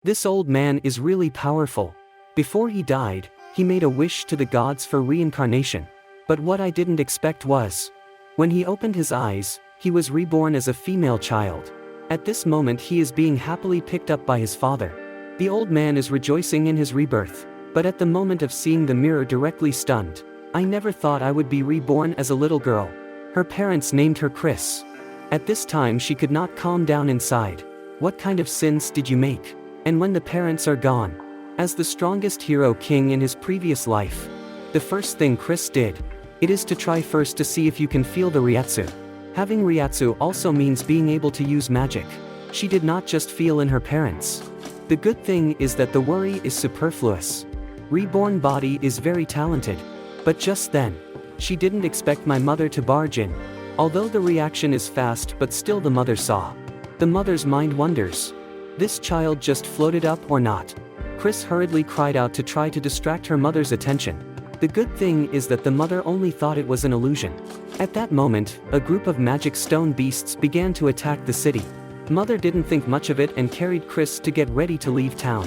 This old man is really powerful. Before he died, he made a wish to the gods for reincarnation. But what I didn't expect was, when he opened his eyes, he was reborn as a female child. At this moment he is being happily picked up by his father. The old man is rejoicing in his rebirth, but at the moment of seeing the mirror directly stunned. I never thought I would be reborn as a little girl. Her parents named her Chris. At this time she could not calm down inside. What kind of sins did you make? And when the parents are gone? As the strongest hero king in his previous life, the first thing Chris did, it is to try first to see if you can feel the Ryatsu. Having Ryatsu also means being able to use magic. She did not just feel in her parents. The good thing is that the worry is superfluous. Reborn body is very talented. But just then, she didn't expect my mother to barge in. Although the reaction is fast, but still the mother saw. The mother's mind wonders. This child just floated up or not? Chris hurriedly cried out to try to distract her mother's attention. The good thing is that the mother only thought it was an illusion. At that moment, a group of magic stone beasts began to attack the city. Mother didn't think much of it and carried Chris to get ready to leave town.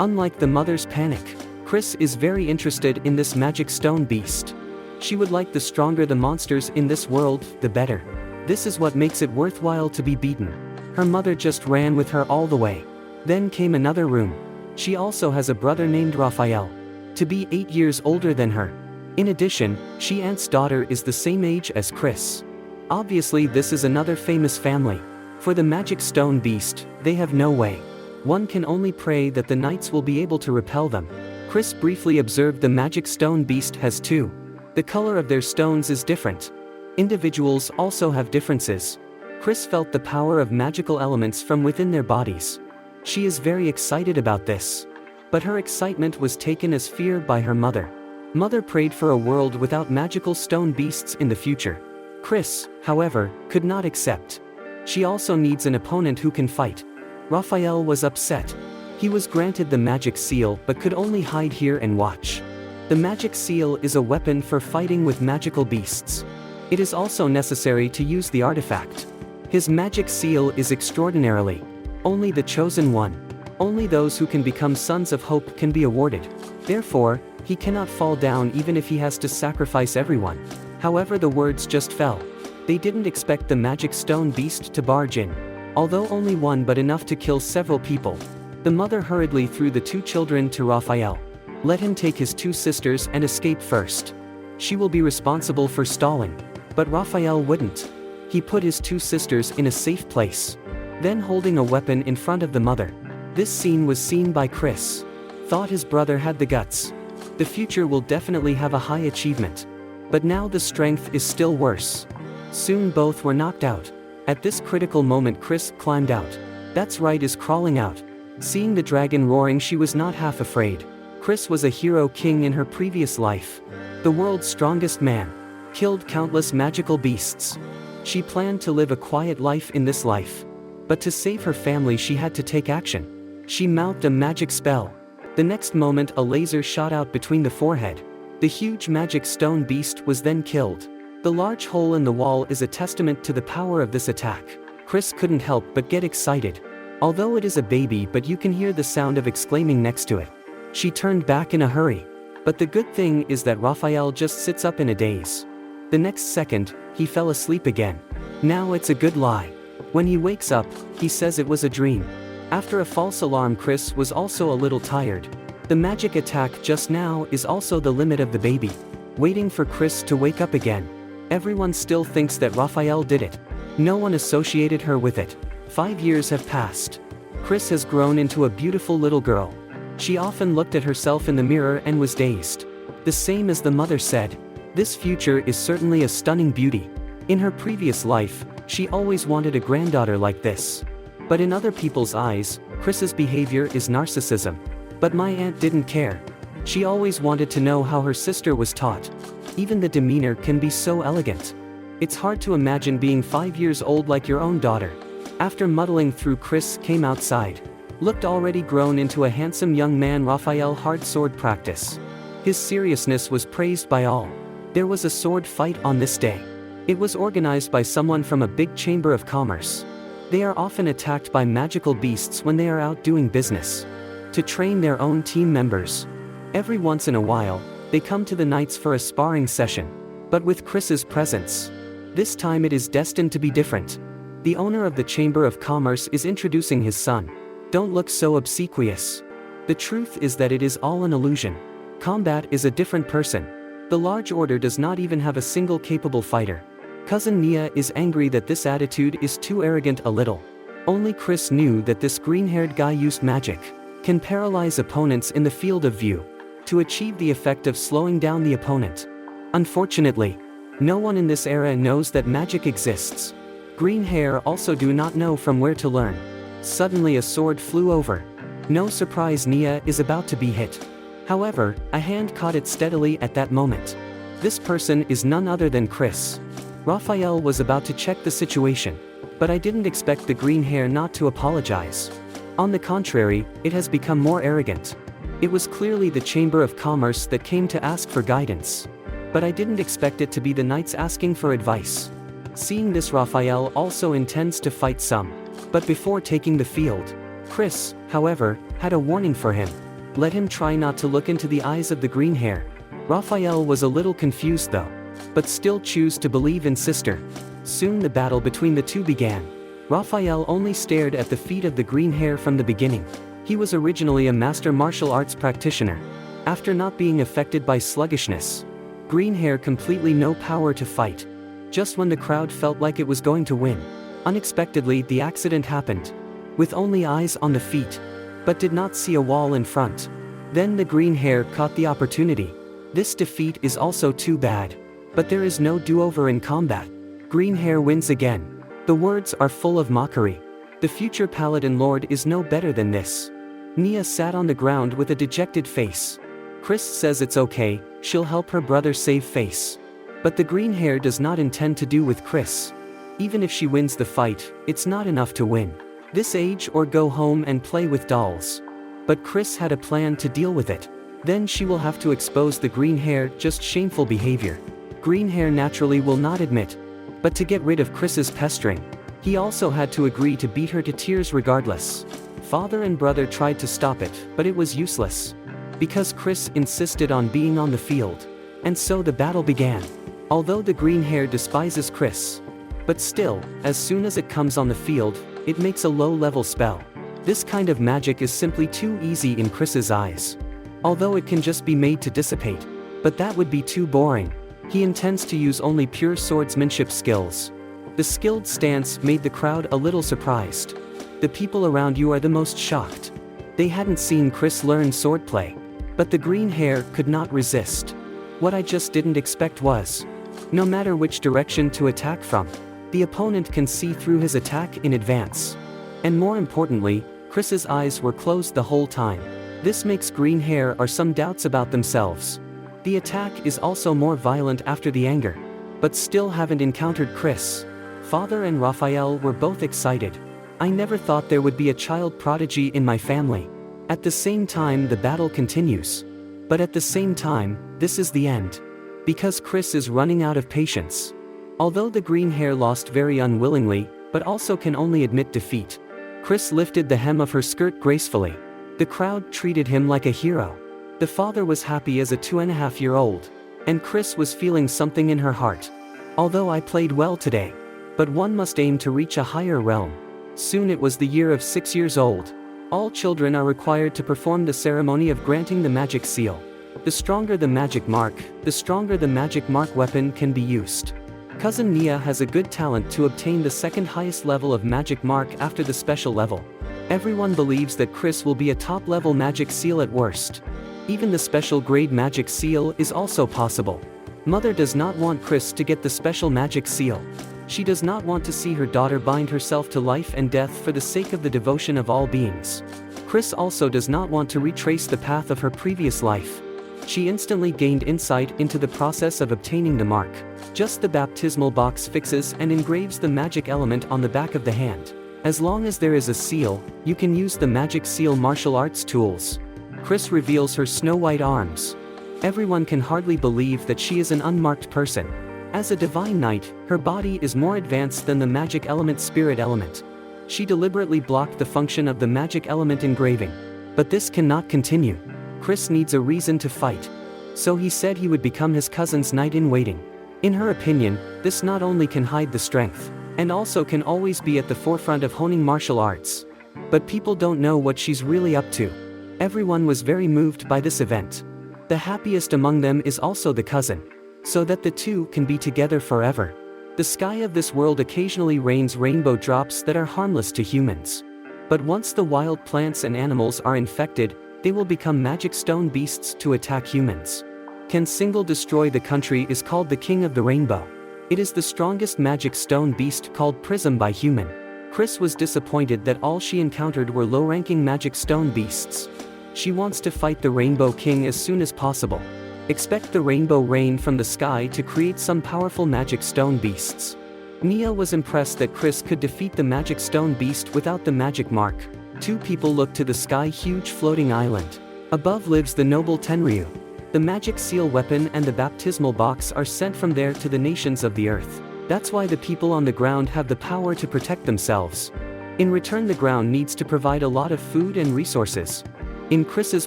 Unlike the mother's panic, Chris is very interested in this magic stone beast. She would like the stronger the monsters in this world, the better. This is what makes it worthwhile to be beaten. Her mother just ran with her all the way. Then came another room. She also has a brother named Raphael. To be 8 years older than her. In addition, she aunt's daughter is the same age as Chris. Obviously this is another famous family. For the magic stone beast, they have no way. One can only pray that the knights will be able to repel them. Chris briefly observed the magic stone beast has two. The color of their stones is different. Individuals also have differences. Chris felt the power of magical elements from within their bodies. She is very excited about this. But her excitement was taken as fear by her mother. Mother prayed for a world without magical stone beasts in the future. Chris, however, could not accept. She also needs an opponent who can fight. Raphael was upset. He was granted the magic seal but could only hide here and watch. The magic seal is a weapon for fighting with magical beasts. It is also necessary to use the artifact. His magic seal is extraordinarily. Only the chosen one. Only those who can become sons of hope can be awarded. Therefore, he cannot fall down even if he has to sacrifice everyone. However, the words just fell. They didn't expect the magic stone beast to barge in. Although only one but enough to kill several people. The mother hurriedly threw the two children to Raphael. Let him take his two sisters and escape first. She will be responsible for stalling. But Raphael wouldn't. He put his two sisters in a safe place. Then holding a weapon in front of the mother. This scene was seen by Chris. Thought his brother had the guts. The future will definitely have a high achievement. But now the strength is still worse. Soon both were knocked out. At this critical moment Chris climbed out. That's right, is crawling out. Seeing the dragon roaring, she was not half afraid. Chris was a hero king in her previous life. The world's strongest man. Killed countless magical beasts. She planned to live a quiet life in this life. But to save her family she had to take action. She mouthed a magic spell. The next moment a laser shot out between the forehead. The huge magic stone beast was then killed. The large hole in the wall is a testament to the power of this attack. Chris couldn't help but get excited. Although it is a baby, but you can hear the sound of exclaiming next to it. She turned back in a hurry. But the good thing is that Raphael just sits up in a daze. The next second, he fell asleep again. Now it's a good lie. When he wakes up, he says it was a dream. After a false alarm, Chris was also a little tired. The magic attack just now is also the limit of the baby. Waiting for Chris to wake up again. Everyone still thinks that Raphael did it. No one associated her with it. 5 years have passed. Chris has grown into a beautiful little girl. She often looked at herself in the mirror and was dazed. The same as the mother said. This future is certainly a stunning beauty. In her previous life, she always wanted a granddaughter like this. But in other people's eyes, Chris's behavior is narcissism. But my aunt didn't care. She always wanted to know how her sister was taught. Even the demeanor can be so elegant. It's hard to imagine being 5 years old like your own daughter. After muddling through, Chris came outside. Looked already grown into a handsome young man. Raphael hard sword practice. His seriousness was praised by all. There was a sword fight on this day. It was organized by someone from a big chamber of commerce. They are often attacked by magical beasts when they are out doing business. to train their own team members. Every once in a while, they come to the Knights for a sparring session. But with Chris's presence, this time it is destined to be different. The owner of the Chamber of Commerce is introducing his son. Don't look so obsequious. The truth is that it is all an illusion. Combat is a different person. The Large Order does not even have a single capable fighter. Cousin Nia is angry that this attitude is too arrogant a little. Only Chris knew that this green-haired guy used magic, can paralyze opponents in the field of view, to achieve the effect of slowing down the opponent. Unfortunately, no one in this era knows that magic exists. Green hair also do not know from where to learn. Suddenly a sword flew over. No surprise, Nia is about to be hit. However, a hand caught it steadily at that moment. This person is none other than Chris. Raphael was about to check the situation, but I didn't expect the green hair not to apologize. On the contrary, it has become more arrogant. It was clearly the Chamber of Commerce that came to ask for guidance. But I didn't expect it to be the Knights asking for advice. Seeing this, Raphael also intends to fight some. But before taking the field, Chris, however, had a warning for him. Let him try not to look into the eyes of the green hair. Raphael was a little confused though, but still chose to believe in sister. Soon the battle between the two began. Raphael only stared at the feet of the green hair from the beginning. He was originally a master martial arts practitioner. After not being affected by sluggishness, green hair completely no power to fight. Just when the crowd felt like it was going to win, unexpectedly the accident happened. With only eyes on the feet, but did not see a wall in front. Then the green hair caught the opportunity. This defeat is also too bad. But there is no do-over in combat. Green hair wins again. The words are full of mockery. The future Paladin Lord is no better than this. Nia sat on the ground with a dejected face. Chris says it's okay, she'll help her brother save face. But the green hair does not intend to do with Chris. Even if she wins the fight, it's not enough to win this age or go home and play with dolls. But Chris had a plan to deal with it. Then she will have to expose the green hair, just shameful behavior. Green hair naturally will not admit. But to get rid of Chris's pestering, he also had to agree to beat her to tears regardless. Father and brother tried to stop it, but it was useless. Because Chris insisted on being on the field. And so the battle began. Although the green hair despises Chris, but still, as soon as it comes on the field, it makes a low-level spell. This kind of magic is simply too easy in Chris's eyes. Although it can just be made to dissipate. But that would be too boring. He intends to use only pure swordsmanship skills. The skilled stance made the crowd a little surprised. The people around you are the most shocked. They hadn't seen Chris learn swordplay. But the green hair could not resist. What I just didn't expect was, no matter which direction to attack from, the opponent can see through his attack in advance. And more importantly, Chris's eyes were closed the whole time. This makes green hair or some doubts about themselves. The attack is also more violent after the anger. But still haven't encountered Chris. Father and Raphael were both excited. I never thought there would be a child prodigy in my family. At the same time, the battle continues. But at the same time, this is the end. Because Chris is running out of patience. Although the green hair lost very unwillingly, but also can only admit defeat. Chris lifted the hem of her skirt gracefully. The crowd treated him like a hero. The father was happy as a 2.5-year-old. And Chris was feeling something in her heart. Although I played well today. But one must aim to reach a higher realm. Soon it was the year of 6 years old. All children are required to perform the ceremony of granting the magic seal. The stronger the magic mark, the stronger the magic mark weapon can be used. Cousin Nia has a good talent to obtain the second highest level of magic mark after the special level. Everyone believes that Chris will be a top-level magic seal at worst. Even the special grade magic seal is also possible. Mother does not want Chris to get the special magic seal. She does not want to see her daughter bind herself to life and death for the sake of the devotion of all beings. Chris also does not want to retrace the path of her previous life. She instantly gained insight into the process of obtaining the mark. Just the baptismal box fixes and engraves the magic element on the back of the hand. As long as there is a seal, you can use the magic seal martial arts tools. Chris reveals her snow-white arms. Everyone can hardly believe that she is an unmarked person. As a divine knight, her body is more advanced than the magic element spirit element. She deliberately blocked the function of the magic element engraving. But this cannot continue. Chris needs a reason to fight. So he said he would become his cousin's knight-in-waiting. In her opinion, this not only can hide the strength, and also can always be at the forefront of honing martial arts. But people don't know what she's really up to. Everyone was very moved by this event. The happiest among them is also the cousin. So that the two can be together forever. The sky of this world occasionally rains rainbow drops that are harmless to humans. But once the wild plants and animals are infected, they will become magic stone beasts to attack humans. Can single destroy the country is called the King of the Rainbow. It is the strongest magic stone beast called Prism by human. Chris was disappointed that all she encountered were low-ranking magic stone beasts. She wants to fight the Rainbow King as soon as possible. Expect the rainbow rain from the sky to create some powerful magic stone beasts. Nia was impressed that Chris could defeat the magic stone beast without the magic mark. Two people look to the sky huge floating island. Above lives the noble Tenryu. The magic seal weapon and the baptismal box are sent from there to the nations of the earth. That's why the people on the ground have the power to protect themselves. In return, the ground needs to provide a lot of food and resources. In Chris's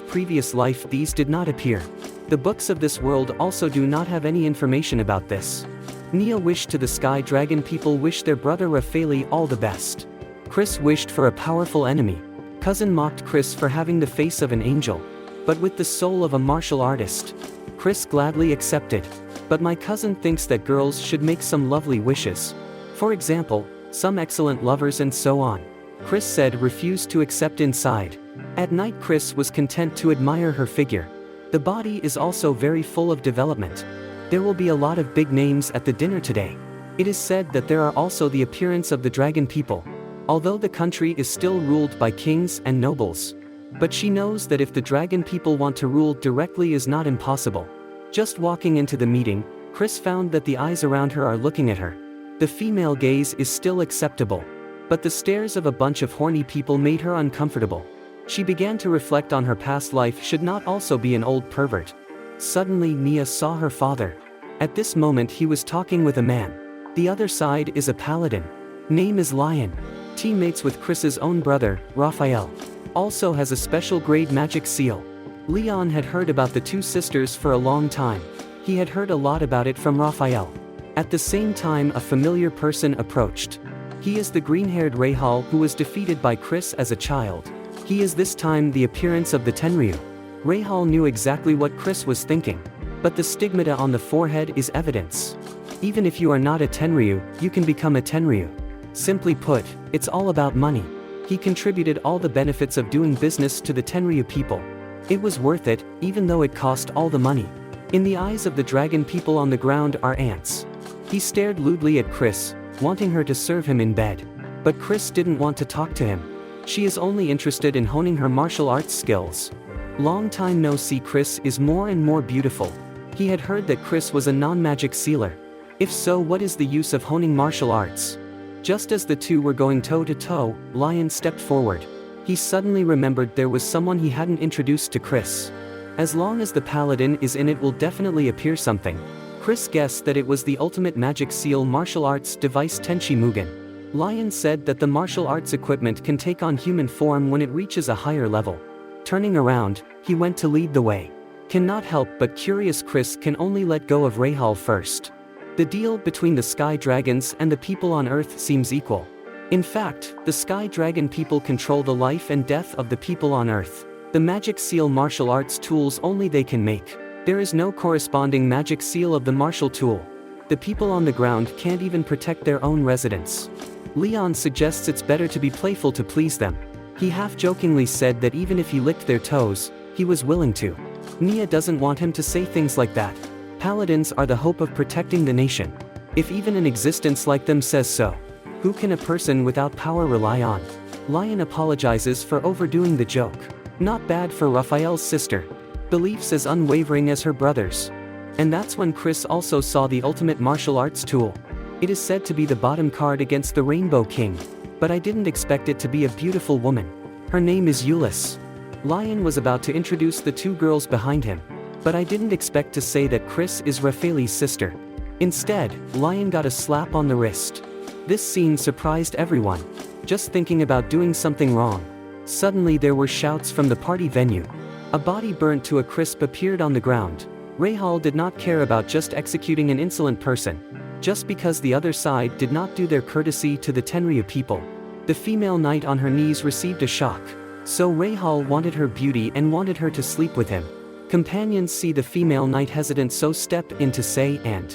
previous life these did not appear. The books of this world also do not have any information about this. Nia wished to the sky dragon people wish their brother Raffaele all the best. Chris wished for a powerful enemy. Cousin mocked Chris for having the face of an angel. But with the soul of a martial artist. Chris gladly accepted. But my cousin thinks that girls should make some lovely wishes. For example, some excellent lovers and so on. Chris said refused to accept inside. At night Chris was content to admire her figure. The body is also very full of development. There will be a lot of big names at the dinner today. It is said that there are also the appearance of the dragon people. Although the country is still ruled by kings and nobles. But she knows that if the dragon people want to rule directly is not impossible. Just walking into the meeting, Chris found that the eyes around her are looking at her. The female gaze is still acceptable. But the stares of a bunch of horny people made her uncomfortable. She began to reflect on her past life should not also be an old pervert. Suddenly Nia saw her father. At this moment he was talking with a man. The other side is a paladin. Name is Lion. Teammates with Chris's own brother, Raphael. Also has a special grade magic seal. Leon had heard about the two sisters for a long time. He had heard a lot about it from Raphael. At the same time a familiar person approached. He is the green-haired Rahal who was defeated by Chris as a child. He is this time the appearance of the Tenryu. Rahal knew exactly what Chris was thinking. But the stigmata on the forehead is evidence. Even if you are not a Tenryu, you can become a Tenryu. Simply put, it's all about money. He contributed all the benefits of doing business to the Tenryu people. It was worth it, even though it cost all the money. In the eyes of the dragon people on the ground are ants. He stared lewdly at Chris, wanting her to serve him in bed. But Chris didn't want to talk to him. She is only interested in honing her martial arts skills. Long time no see. Chris is more and more beautiful. He had heard that Chris was a non-magic sealer. If so, what is the use of honing martial arts? Just as the two were going toe-to-toe, Lion stepped forward. He suddenly remembered there was someone he hadn't introduced to Chris. As long as the paladin is in it will definitely appear something. Chris guessed that it was the ultimate magic seal martial arts device Tenshi Mugen. Lion said that the martial arts equipment can take on human form when it reaches a higher level. Turning around, he went to lead the way. Cannot help but curious Chris can only let go of Rahal first. The deal between the Sky Dragons and the people on Earth seems equal. In fact, the Sky Dragon people control the life and death of the people on Earth. The magic seal martial arts tools only they can make. There is no corresponding magic seal of the martial tool. The people on the ground can't even protect their own residents. Leon suggests it's better to be playful to please them. He half-jokingly said that even if he licked their toes, he was willing to. Nia doesn't want him to say things like that. Paladins are the hope of protecting the nation. If even an existence like them says so, who can a person without power rely on? Lion apologizes for overdoing the joke. Not bad for Raphael's sister. Beliefs as unwavering as her brother's. And that's when Chris also saw the ultimate martial arts tool. It is said to be the bottom card against the Rainbow King. But I didn't expect it to be a beautiful woman. Her name is Euless. Lion was about to introduce the two girls behind him. But I didn't expect to say that Chris is Raffaele's sister. Instead, Lion got a slap on the wrist. This scene surprised everyone. Just thinking about doing something wrong. Suddenly there were shouts from the party venue. A body burnt to a crisp appeared on the ground. Rahal did not care about just executing an insolent person. Just because the other side did not do their courtesy to the Tenryu people. The female knight on her knees received a shock. So Rahal wanted her beauty and wanted her to sleep with him. Companions see the female knight hesitant, so step in to say, and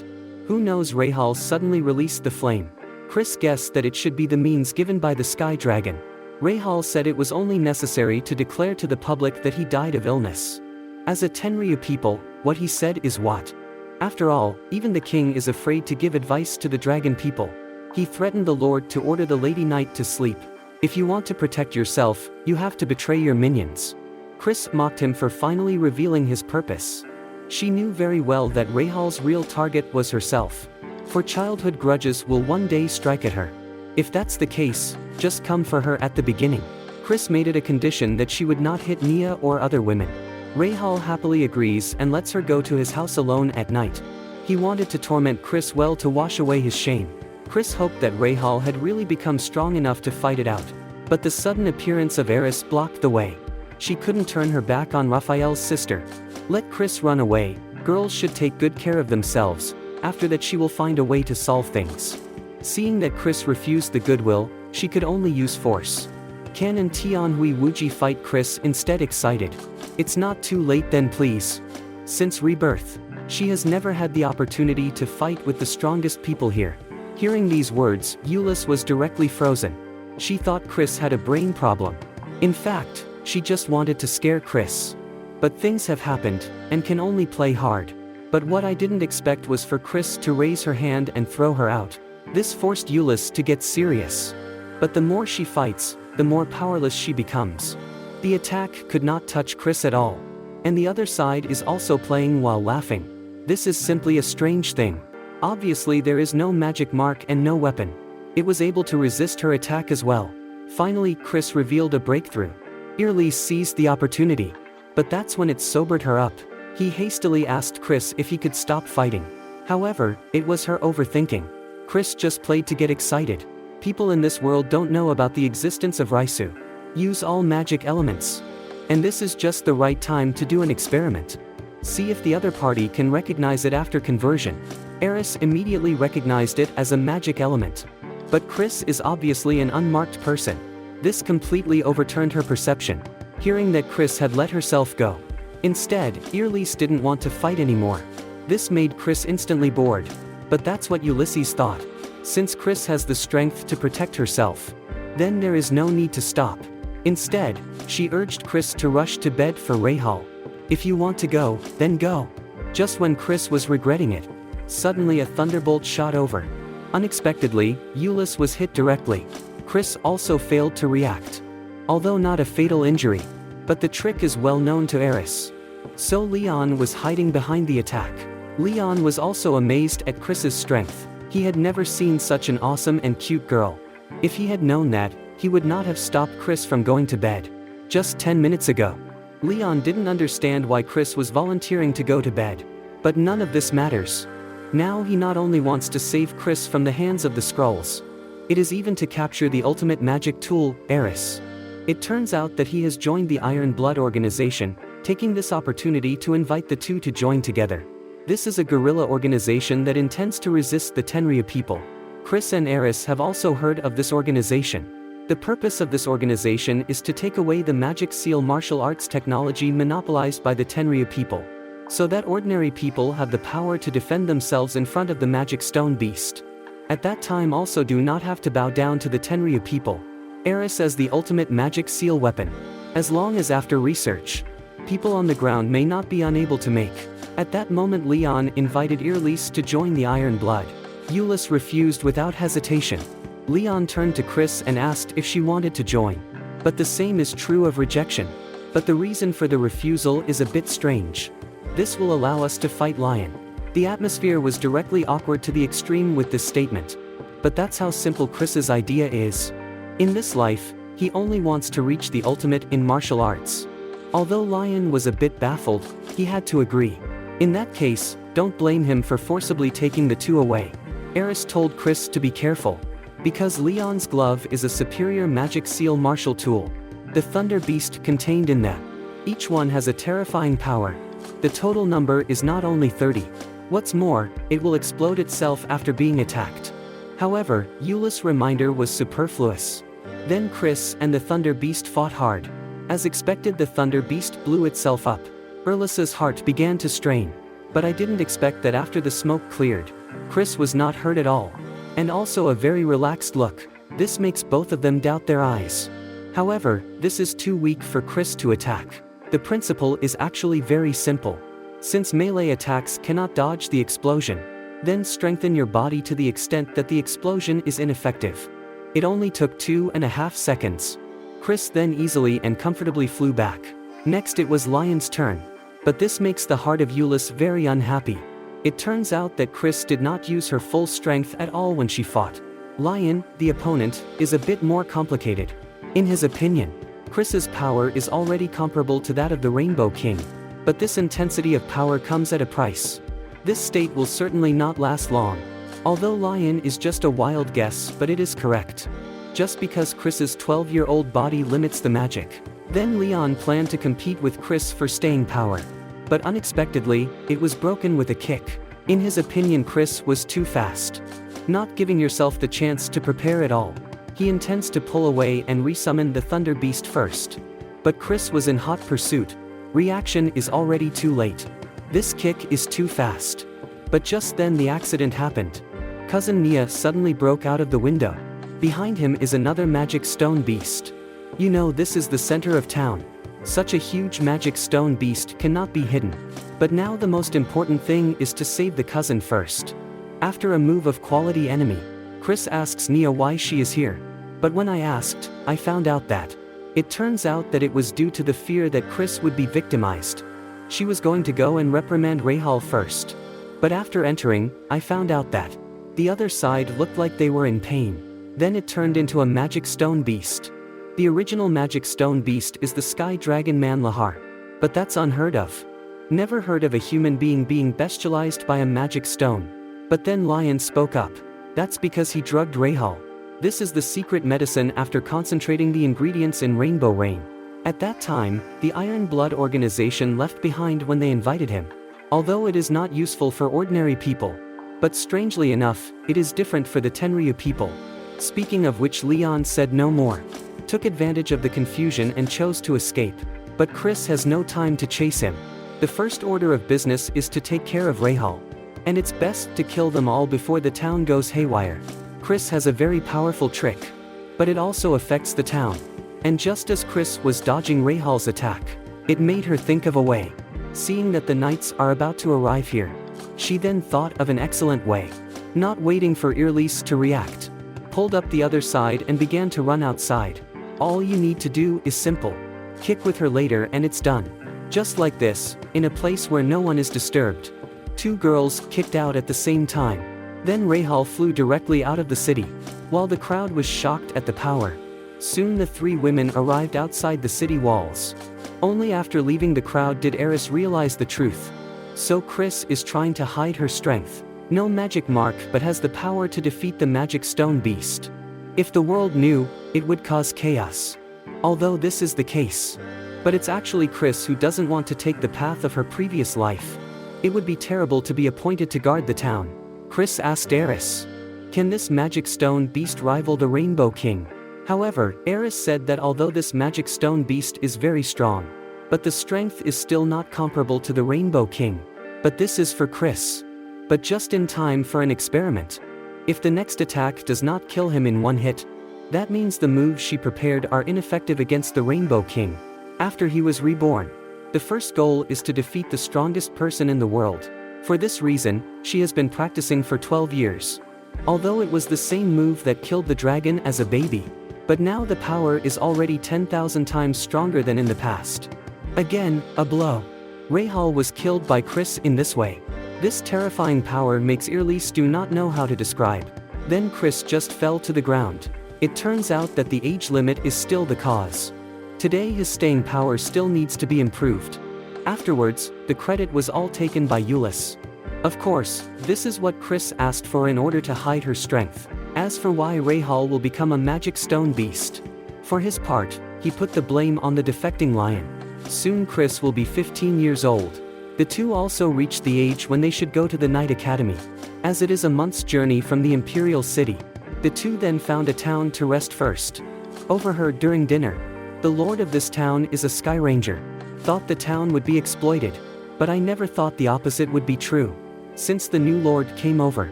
who knows, Rahal suddenly released the flame. Chris guessed that it should be the means given by the sky dragon. Rahal said it was only necessary to declare to the public that he died of illness. As a Tenryu people, what he said is what? After all, even the king is afraid to give advice to the dragon people. He threatened the lord to order the lady knight to sleep. If you want to protect yourself, you have to betray your minions. Chris mocked him for finally revealing his purpose. She knew very well that Rahal's real target was herself. For childhood grudges will one day strike at her. If that's the case, just come for her at the beginning. Chris made it a condition that she would not hit Nia or other women. Rahal happily agrees and lets her go to his house alone at night. He wanted to torment Chris well to wash away his shame. Chris hoped that Rahal had really become strong enough to fight it out. But the sudden appearance of Eris blocked the way. She couldn't turn her back on Raphael's sister. Let Chris run away. Girls should take good care of themselves. After that she will find a way to solve things. Seeing that Chris refused the goodwill, she could only use force. Can and Tianhui Wuji fight Chris instead, excited. It's not too late then, please. Since rebirth, she has never had the opportunity to fight with the strongest people here. Hearing these words, Euless was directly frozen. She thought Chris had a brain problem. In fact, she just wanted to scare Chris. But things have happened, and can only play hard. But what I didn't expect was for Chris to raise her hand and throw her out. This forced Euless to get serious. But the more she fights, the more powerless she becomes. The attack could not touch Chris at all. And the other side is also playing while laughing. This is simply a strange thing. Obviously there is no magic mark and no weapon. It was able to resist her attack as well. Finally Chris revealed a breakthrough. Earlise seized the opportunity. But that's when it sobered her up. He hastily asked Chris if he could stop fighting. However, it was her overthinking. Chris just played to get excited. People in this world don't know about the existence of Raisu. Use all magic elements. And this is just the right time to do an experiment. See if the other party can recognize it after conversion. Eris immediately recognized it as a magic element. But Chris is obviously an unmarked person. This completely overturned her perception. Hearing that Chris had let herself go. Instead, Earlise didn't want to fight anymore. This made Chris instantly bored. But that's what Ulysses thought. Since Chris has the strength to protect herself, then there is no need to stop. Instead, she urged Chris to rush to bed for Rahal. If you want to go, then go. Just when Chris was regretting it, suddenly a thunderbolt shot over. Unexpectedly, Euless was hit directly. Chris also failed to react. Although not a fatal injury. But the trick is well known to Eris. So Leon was hiding behind the attack. Leon was also amazed at Chris's strength. He had never seen such an awesome and cute girl. If he had known that, he would not have stopped Chris from going to bed. Just 10 minutes ago. Leon didn't understand why Chris was volunteering to go to bed. But none of this matters. Now he not only wants to save Chris from the hands of the Skrulls. It is even to capture the ultimate magic tool, Eris. It turns out that he has joined the Iron Blood organization, taking this opportunity to invite the two to join together. This is a guerrilla organization that intends to resist the Tenryu people. Chris and Eris have also heard of this organization. The purpose of this organization is to take away the magic seal martial arts technology monopolized by the Tenryu people, so that ordinary people have the power to defend themselves in front of the magic stone beast. At that time also do not have to bow down to the Tenryu people. Eris as the ultimate magic seal weapon. As long as after research, people on the ground may not be unable to make. At that moment Leon invited Earlise to join the Iron Blood. Euless refused without hesitation. Leon turned to Chris and asked if she wanted to join. But the same is true of rejection. But the reason for the refusal is a bit strange. This will allow us to fight Lion. The atmosphere was directly awkward to the extreme with this statement. But that's how simple Chris's idea is. In this life, he only wants to reach the ultimate in martial arts. Although Lion was a bit baffled, he had to agree. In that case, don't blame him for forcibly taking the two away. Eris told Chris to be careful. Because Leon's glove is a superior magic seal martial tool. The Thunder Beast contained in them. Each one has a terrifying power. The total number is not only 30. What's more, it will explode itself after being attacked. However, Euless' reminder was superfluous. Then Chris and the Thunder Beast fought hard. As expected, the Thunder Beast blew itself up. Erlis's heart began to strain. But I didn't expect that after the smoke cleared, Chris was not hurt at all. And also a very relaxed look. This makes both of them doubt their eyes. However, this is too weak for Chris to attack. The principle is actually very simple. Since melee attacks cannot dodge the explosion, then strengthen your body to the extent that the explosion is ineffective. It only took 2.5 seconds. Chris then easily and comfortably flew back. Next it was Lion's turn. But this makes the heart of Euless very unhappy. It turns out that Chris did not use her full strength at all when she fought. Lion, the opponent, is a bit more complicated. In his opinion, Chris's power is already comparable to that of the Rainbow King. But this intensity of power comes at a price. This state will certainly not last long. Although Lion is just a wild guess, but it is correct. Just because Chris's 12-year-old body limits the magic. Then Leon planned to compete with Chris for staying power. But unexpectedly, it was broken with a kick. In his opinion, Chris was too fast. Not giving yourself the chance to prepare at all. He intends to pull away and resummon the Thunder Beast first. But Chris was in hot pursuit. Reaction is already too late. This kick is too fast. But just then the accident happened. Cousin Nia suddenly broke out of the window. Behind him is another magic stone beast. You know, this is the center of town. Such a huge magic stone beast cannot be hidden. But now the most important thing is to save the cousin first. After a move of quality enemy, Chris asks Nia why she is here. But when I asked, I found out that. It turns out that it was due to the fear that Chris would be victimized. She was going to go and reprimand Rahal first. But after entering, I found out that the other side looked like they were in pain. Then it turned into a magic stone beast. The original magic stone beast is the sky dragon man Lahar. But that's unheard of. Never heard of a human being bestialized by a magic stone. But then Lion spoke up. That's because he drugged Rahal. This is the secret medicine after concentrating the ingredients in Rainbow Rain. At that time, the Iron Blood organization left behind when they invited him. Although it is not useful for ordinary people. But strangely enough, it is different for the Tenryu people. Speaking of which, Leon said no more. Took advantage of the confusion and chose to escape. But Chris has no time to chase him. The first order of business is to take care of Rahal. And it's best to kill them all before the town goes haywire. Chris has a very powerful trick. But it also affects the town. And just as Chris was dodging Rahal's attack, it made her think of a way. Seeing that the knights are about to arrive here, she then thought of an excellent way. Not waiting for Earlies to react, pulled up the other side and began to run outside. All you need to do is simple. Kick with her later and it's done. Just like this, in a place where no one is disturbed. Two girls kicked out at the same time. Then Rahal flew directly out of the city, while the crowd was shocked at the power. Soon the three women arrived outside the city walls. Only after leaving the crowd did Eris realize the truth. So Chris is trying to hide her strength. No magic mark, but has the power to defeat the magic stone beast. If the world knew, it would cause chaos. Although this is the case. But it's actually Chris who doesn't want to take the path of her previous life. It would be terrible to be appointed to guard the town. Chris asked Eris, can this magic stone beast rival the Rainbow King? However, Eris said that although this magic stone beast is very strong, but the strength is still not comparable to the Rainbow King. But this is for Chris. But just in time for an experiment. If the next attack does not kill him in one hit, that means the moves she prepared are ineffective against the Rainbow King. After he was reborn, the first goal is to defeat the strongest person in the world. For this reason, she has been practicing for 12 years. Although it was the same move that killed the dragon as a baby. But now the power is already 10,000 times stronger than in the past. Again, a blow. Rahal was killed by Chris in this way. This terrifying power makes Earlies do not know how to describe. Then Chris just fell to the ground. It turns out that the age limit is still the cause. Today his staying power still needs to be improved. Afterwards, the credit was all taken by Euless. Of course, this is what Chris asked for in order to hide her strength. As for why Rahal will become a magic stone beast, for his part, He put the blame on the defecting lion. Soon Chris will be 15 years old. The two also reached the age when they should go to the Knight Academy. As it is a month's journey from the Imperial City, the two then found a town to rest first. Overheard during dinner, the lord of this town is a Sky Ranger. Thought the town would be exploited, but I never thought the opposite would be true. Since the new lord came over,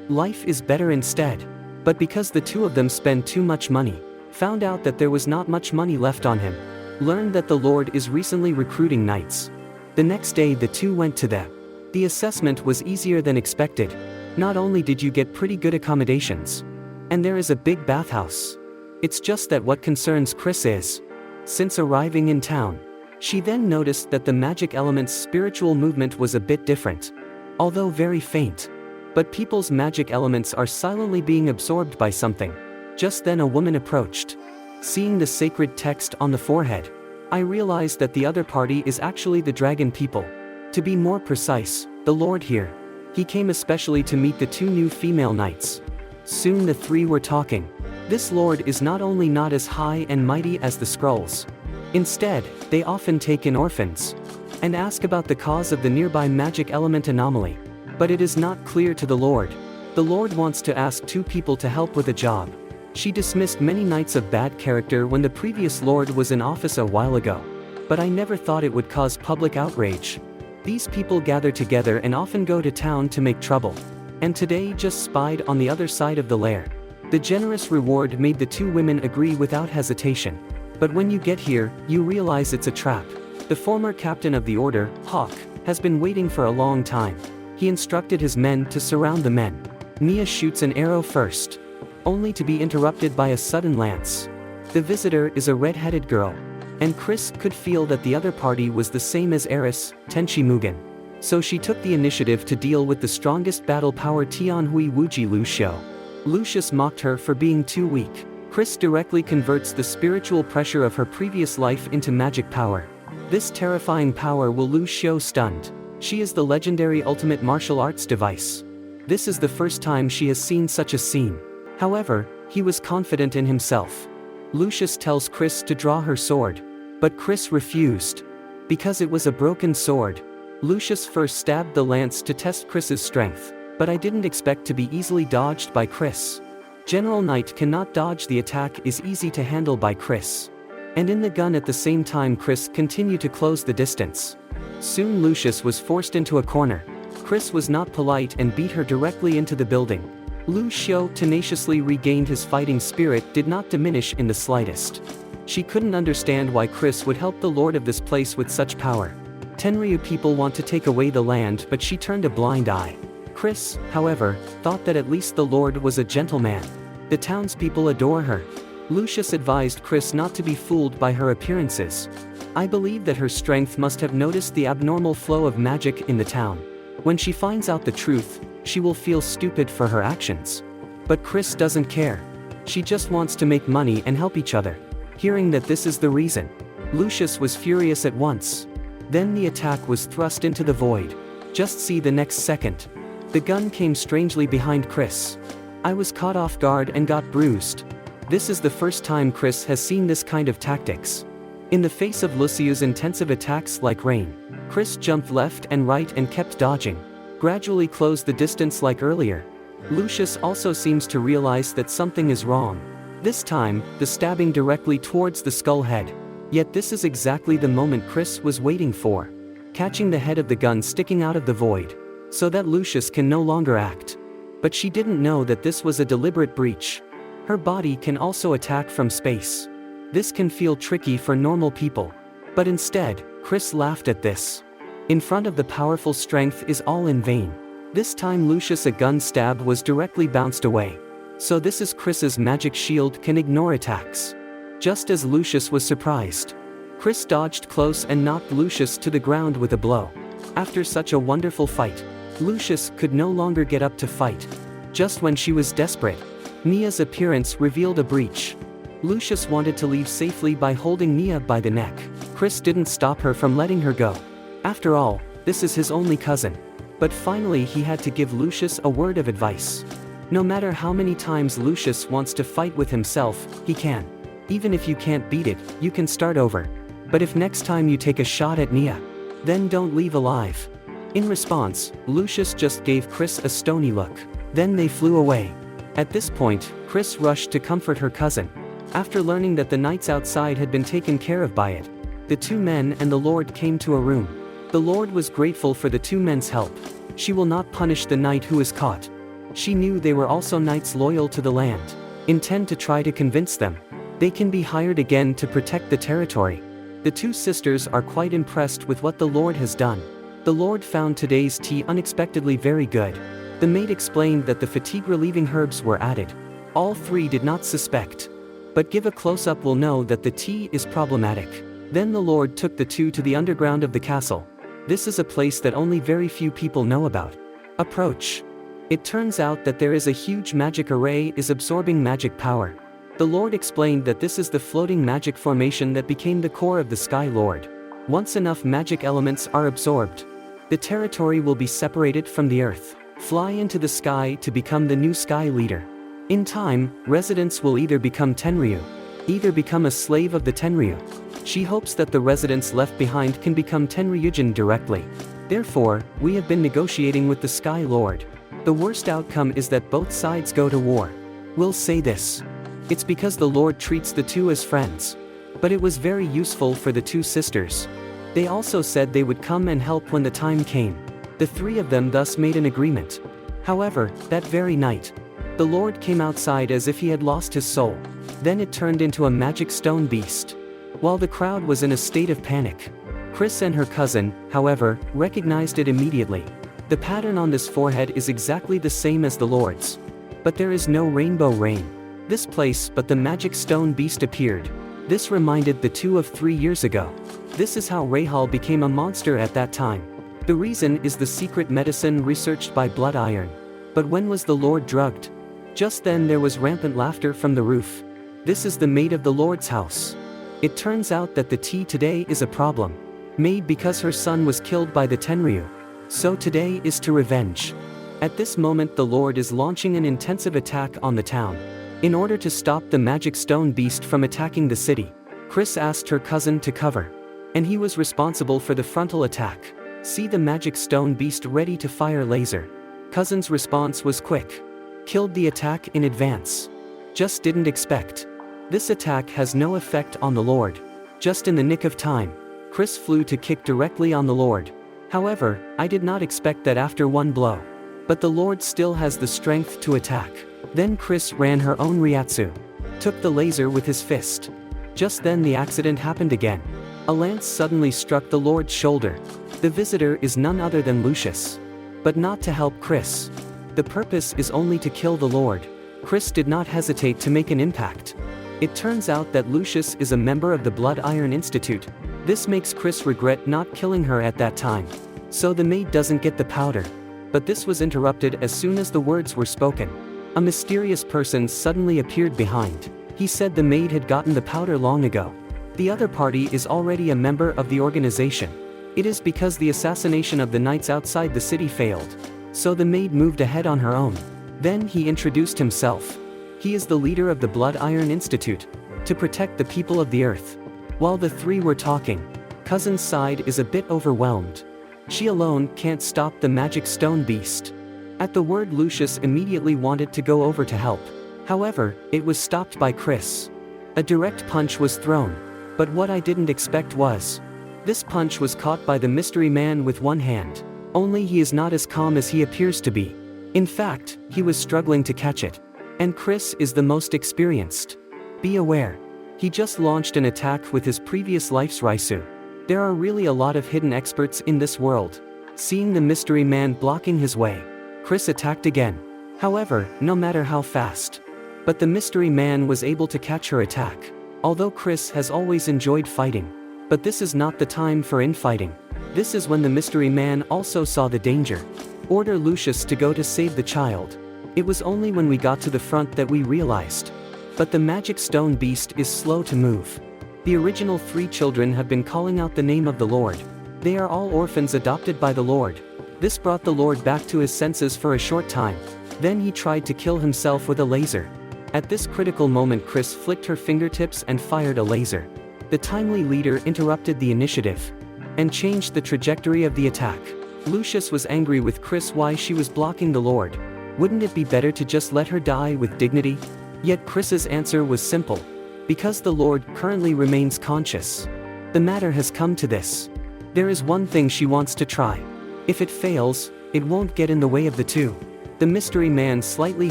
life is better instead. But because the two of them spend too much money, found out that there was not much money left on him. Learned that the lord is recently recruiting knights. The next day the two went to them. The assessment was easier than expected. Not only did you get pretty good accommodations, and there is a big bathhouse. It's just that what concerns Chris is, since arriving in town, she then noticed that the magic element's spiritual movement was a bit different. Although very faint. But people's magic elements are silently being absorbed by something. Just then a woman approached. Seeing the sacred text on the forehead, I realized that the other party is actually the dragon people. To be more precise, the lord here. He came especially to meet the two new female knights. Soon the three were talking. This lord is not only not as high and mighty as the Skrulls. Instead, they often take in orphans and ask about the cause of the nearby magic element anomaly. But it is not clear to the lord. The lord wants to ask two people to help with a job. She dismissed many knights of bad character when the previous lord was in office a while ago. But I never thought it would cause public outrage. These people gather together and often go to town to make trouble. And today just spied on the other side of the lair. The generous reward made the two women agree without hesitation. But when you get here, you realize it's a trap. The former captain of the order, Hawk, has been waiting for a long time. He instructed his men to surround the men. Mia shoots an arrow first, only to be interrupted by a sudden lance. The visitor is a red-headed girl, and Chris could feel that the other party was the same as Eris, Tenchi Mugen. So she took the initiative to deal with the strongest battle power Tianhui Wuji Lucio. Lucius mocked her for being too weak. Chris directly converts the spiritual pressure of her previous life into magic power. This terrifying power will leave Lucio stunned. She is the legendary ultimate martial arts device. This is the first time she has seen such a scene. However, he was confident in himself. Lucius tells Chris to draw her sword, but Chris refused. Because it was a broken sword. Lucius first stabbed the lance to test Chris's strength, but I didn't expect to be easily dodged by Chris. General Knight cannot dodge the attack is easy to handle by Chris. And in the gun at the same time Chris continued to close the distance. Soon Lucius was forced into a corner. Chris was not polite and beat her directly into the building. Lucio tenaciously regained his fighting spirit did not diminish in the slightest. She couldn't understand why Chris would help the lord of this place with such power. Tenryu people want to take away the land but she turned a blind eye. Chris, however, thought that at least the lord was a gentleman. The townspeople adore her. Lucius advised Chris not to be fooled by her appearances. I believe that her strength must have noticed the abnormal flow of magic in the town. When she finds out the truth, she will feel stupid for her actions. But Chris doesn't care. She just wants to make money and help each other. Hearing that this is the reason, Lucius was furious at once. Then the attack was thrust into the void. Just see the next second. The gun came strangely behind Chris. I was caught off guard and got bruised. This is the first time Chris has seen this kind of tactics. In the face of Lucio's intensive attacks like rain, Chris jumped left and right and kept dodging. Gradually closed the distance like earlier. Lucius also seems to realize that something is wrong. This time, the stabbing directly towards the skull head. Yet this is exactly the moment Chris was waiting for. Catching the head of the gun sticking out of the void, so that Lucius can no longer act. But she didn't know that this was a deliberate breach. Her body can also attack from space. This can feel tricky for normal people. But instead, Chris laughed at this. In front of the powerful strength is all in vain. This time Lucius a gun stab was directly bounced away. So this is Chris's magic shield can ignore attacks. Just as Lucius was surprised, Chris dodged close and knocked Lucius to the ground with a blow. After such a wonderful fight, Lucius could no longer get up to fight. Just when she was desperate, Mia's appearance revealed a breach. Lucius wanted to leave safely by holding Mia by the neck. Chris didn't stop her from letting her go. After all, this is his only cousin. But finally he had to give Lucius a word of advice. No matter how many times Lucius wants to fight with himself, he can. Even if you can't beat it, you can start over. But if next time you take a shot at Nia, then don't leave alive." In response, Lucius just gave Chris a stony look. Then they flew away. At this point, Chris rushed to comfort her cousin. After learning that the knights outside had been taken care of by it, the two men and the Lord came to a room. The Lord was grateful for the two men's help. She will not punish the knight who is caught. She knew they were also knights loyal to the land. Intend to try to convince them. They can be hired again to protect the territory. The two sisters are quite impressed with what the Lord has done. The Lord found today's tea unexpectedly very good. The maid explained that the fatigue-relieving herbs were added. All three did not suspect. But give a close-up will know that the tea is problematic. Then the Lord took the two to the underground of the castle. This is a place that only very few people know about. Approach. It turns out that there is a huge magic array is absorbing magic power. The Lord explained that this is the floating magic formation that became the core of the Sky Lord. Once enough magic elements are absorbed, the territory will be separated from the earth. Fly into the sky to become the new sky leader. In time, residents will either become Tenryu, either become a slave of the Tenryu. She hopes that the residents left behind can become Tenryujin directly. Therefore, we have been negotiating with the Sky Lord. The worst outcome is that both sides go to war. We'll say this. It's because the Lord treats the two as friends. But it was very useful for the two sisters. They also said they would come and help when the time came. The three of them thus made an agreement. However, that very night, the Lord came outside as if he had lost his soul. Then it turned into a magic stone beast. While the crowd was in a state of panic, Chris and her cousin, however, recognized it immediately. The pattern on this forehead is exactly the same as the Lord's. But there is no rainbow rain. This place, but the magic stone beast appeared. This reminded the two of 3 years ago. This is how Rahal became a monster at that time. The reason is the secret medicine researched by Blood Iron. But when was the Lord drugged? Just then there was rampant laughter from the roof. This is the maid of the Lord's house. It turns out that the tea today is a problem. Made because her son was killed by the Tenryu. So today is to revenge. At this moment the Lord is launching an intensive attack on the town. In order to stop the magic stone beast from attacking the city, Chris asked her cousin to cover. And he was responsible for the frontal attack. See the magic stone beast ready to fire laser. Cousin's response was quick. Killed the attack in advance. Just didn't expect. This attack has no effect on the Lord. Just in the nick of time, Chris flew to kick directly on the Lord. However, I did not expect that after one blow. But the Lord still has the strength to attack. Then Chris ran her own Ryatsu. Took the laser with his fist. Just then the accident happened again. A lance suddenly struck the Lord's shoulder. The visitor is none other than Lucius. But not to help Chris. The purpose is only to kill the Lord. Chris did not hesitate to make an impact. It turns out that Lucius is a member of the Blood Iron Institute. This makes Chris regret not killing her at that time. So the maid doesn't get the powder. But this was interrupted as soon as the words were spoken. A mysterious person suddenly appeared behind. He said the maid had gotten the powder long ago. The other party is already a member of the organization. It is because the assassination of the knights outside the city failed. So the maid moved ahead on her own. Then he introduced himself. He is the leader of the Blood Iron Institute, to protect the people of the earth. While the three were talking, cousin's side is a bit overwhelmed. She alone can't stop the magic stone beast. At the word Lucius immediately wanted to go over to help. However, it was stopped by Chris. A direct punch was thrown. But what I didn't expect was, this punch was caught by the mystery man with one hand. Only he is not as calm as he appears to be. In fact, he was struggling to catch it. And Chris is the most experienced. Be aware. He just launched an attack with his previous life's Raisu. There are really a lot of hidden experts in this world. Seeing the mystery man blocking his way, Chris attacked again. However, no matter how fast. But the mystery man was able to catch her attack. Although Chris has always enjoyed fighting. But this is not the time for infighting. This is when the mystery man also saw the danger. Order Lucius to go to save the child. It was only when we got to the front that we realized. But the magic stone beast is slow to move. The original 3 children have been calling out the name of the Lord. They are all orphans adopted by the Lord. This brought the Lord back to his senses for a short time. Then he tried to kill himself with a laser. At this critical moment, Chris flicked her fingertips and fired a laser. The timely leader interrupted the initiative and changed the trajectory of the attack. Lucius was angry with Chris why she was blocking the Lord. Wouldn't it be better to just let her die with dignity? Yet Chris's answer was simple. Because the Lord currently remains conscious. The matter has come to this. There is one thing she wants to try. If it fails, it won't get in the way of the two. The mystery man slightly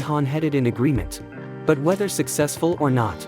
hon-headed in agreement. But whether successful or not,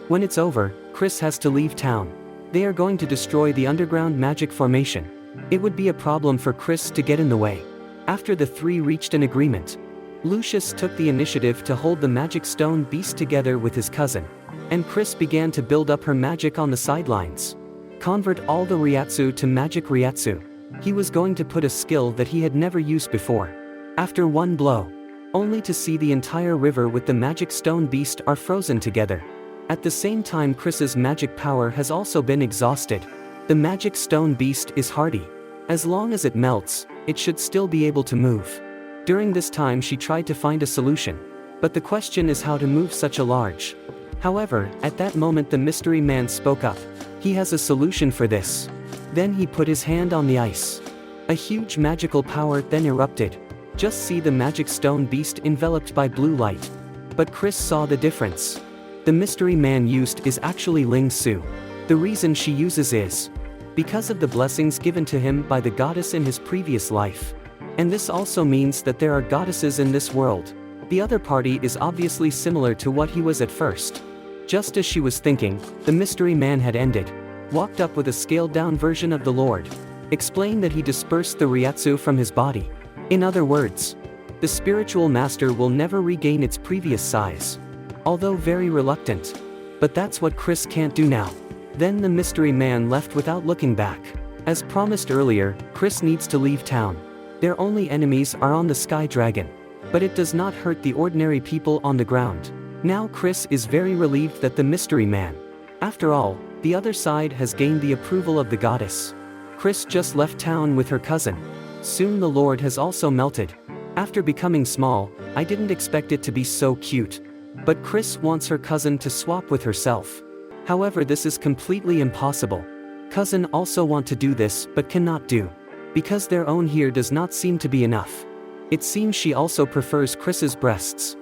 when it's over, Chris has to leave town. They are going to destroy the underground magic formation. It would be a problem for Chris to get in the way. After the three reached an agreement, Lucius took the initiative to hold the magic stone beast together with his cousin, and Chris began to build up her magic on the sidelines. Convert all the Ryatsu to magic Ryatsu. He was going to put a skill that he had never used before. After one blow, only to see the entire river with the magic stone beast are frozen together. At the same time, Chris's magic power has also been exhausted. The magic stone beast is hardy. As long as it melts, it should still be able to move. During this time she tried to find a solution. But the question is how to move such a large. However, at that moment the mystery man spoke up. He has a solution for this. Then he put his hand on the ice. A huge magical power then erupted. Just see the magic stone beast enveloped by blue light. But Chris saw the difference. The mystery man used is actually Ling Su. The reason she uses is because of the blessings given to him by the goddess in his previous life. And this also means that there are goddesses in this world. The other party is obviously similar to what he was at first. Just as she was thinking, the mystery man had ended. Walked up with a scaled-down version of the Lord. Explained that he dispersed the Ryatsu from his body. In other words, the spiritual master will never regain its previous size. Although very reluctant. But that's what Chris can't do now. Then the mystery man left without looking back. As promised earlier, Chris needs to leave town. Their only enemies are on the Sky Dragon. But it does not hurt the ordinary people on the ground. Now Chris is very relieved that the mystery man. After all, the other side has gained the approval of the goddess. Chris just left town with her cousin. Soon the Lord has also melted. After becoming small, I didn't expect it to be so cute. But Chris wants her cousin to swap with herself. However, this is completely impossible. Cousin also want to do this but cannot do. Because their own here does not seem to be enough. It seems she also prefers Chris's breasts.